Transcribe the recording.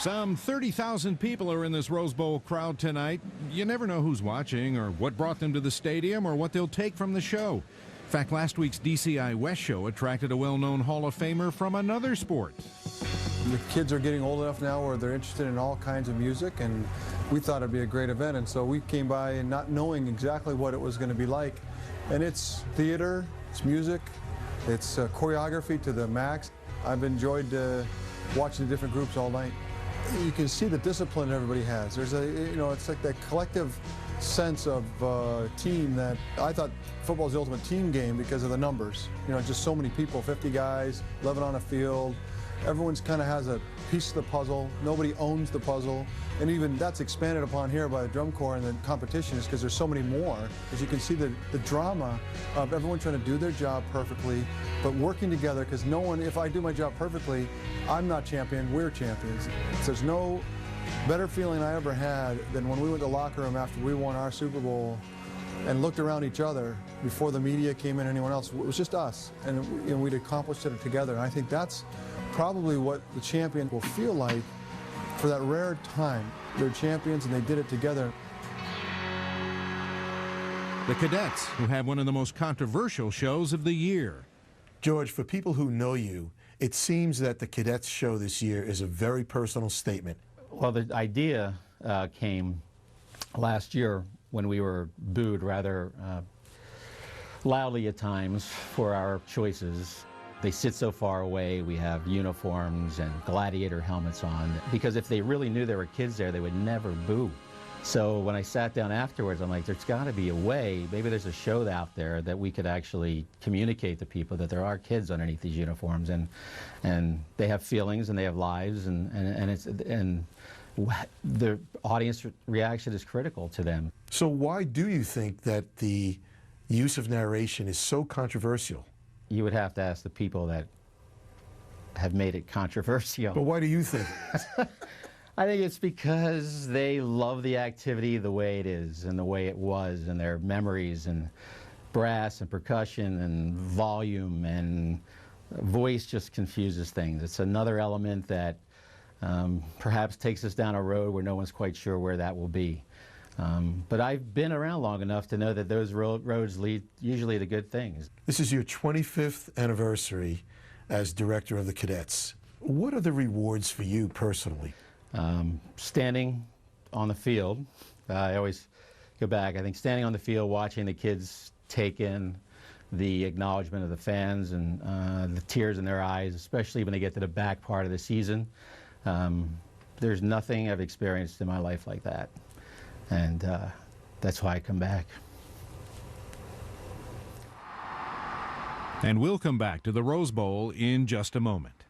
Some 30,000 people are in this Rose Bowl crowd tonight. You never know who's watching or what brought them to the stadium or what they'll take from the show. In fact, last week's DCI West show attracted a well-known Hall of Famer from another sport. The kids are getting old enough now where they're interested in all kinds of music, and we thought it'd be a great event, and so we came by and not knowing exactly what it was going to be like. And it's theater, it's music, it's choreography to the max. I've enjoyed watching the different groups all night. You can see the discipline everybody has. There's it's like that collective sense of team that I thought football is the ultimate team game because of the numbers. Just so many people, 50 guys, 11 on a field. Everyone's kind of has a piece of the puzzle. Nobody owns the puzzle. And even that's expanded upon here by the drum corps and the competition is because there's so many more. As you can see the drama of everyone trying to do their job perfectly, but working together because no one, if I do my job perfectly, I'm not champion, we're champions. So there's no better feeling I ever had than when we went to the locker room after we won our Super Bowl and looked around each other before the media came in or anyone else. It was just us, and we'd accomplished it together. And I think that's probably what the champion will feel like for that rare time. They're champions and they did it together. The Cadets, who have one of the most controversial shows of the year. George, for people who know you, it seems that the Cadets show this year is a very personal statement. Well, the idea came last year when we were booed rather loudly at times for our choices. They sit so far away, we have uniforms and gladiator helmets on, because if they really knew there were kids there, they would never boo. So when I sat down afterwards, I'm like, there's got to be a way, maybe there's a show out there that we could actually communicate to people that there are kids underneath these uniforms, and they have feelings and they have lives, and the audience reaction is critical to them. So why do you think that the use of narration is so controversial? You would have to ask the people that have made it controversial. But why do you think it is? I think it's because they love the activity the way it is and the way it was, and their memories and brass and percussion and volume and voice just confuses things. It's another element that perhaps takes us down a road where no one's quite sure where that will be. But I've been around long enough to know that those roads lead usually to good things. This is your 25th anniversary as director of the Cadets. What are the rewards for you personally? Standing on the field, I always go back, I think standing on the field watching the kids take in the acknowledgement of the fans and the tears in their eyes, especially when they get to the back part of the season. There's nothing I've experienced in my life like that. And that's why I come back. And we'll come back to the Rose Bowl in just a moment.